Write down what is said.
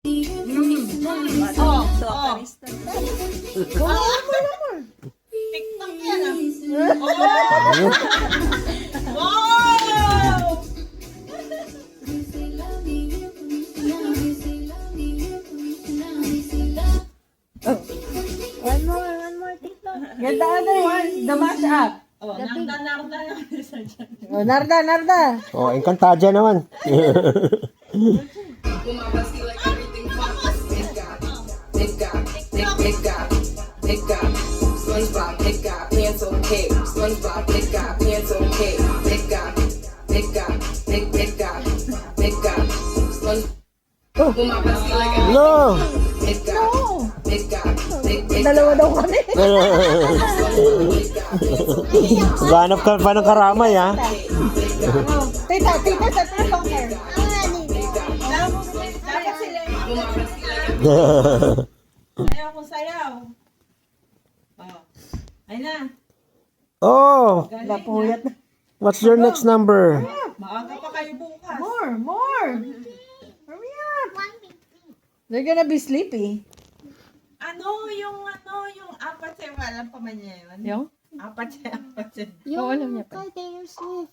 TikTok yan ah. Oh! Wow! One more TikTok. Ganda ano eh. The mash up. Oh, narda yung isa dyan. Oh, Narda. Oh, Encantadia naman. No! Dalawa daw kami. Ganap ka pa ng karamay, ha? Tita sa tulong hair. Dapat sila sayaw kung sayaw. Oh. Ayun na. Oh! Napuyat na. What's your next number? Maaga pa kayo bukas. More. Hurry up. They're gonna be sleepy. Yung apat sa alam pa man niya yun? Yung? Apat sa. Yung alam niya pa. kay Taylor Swift.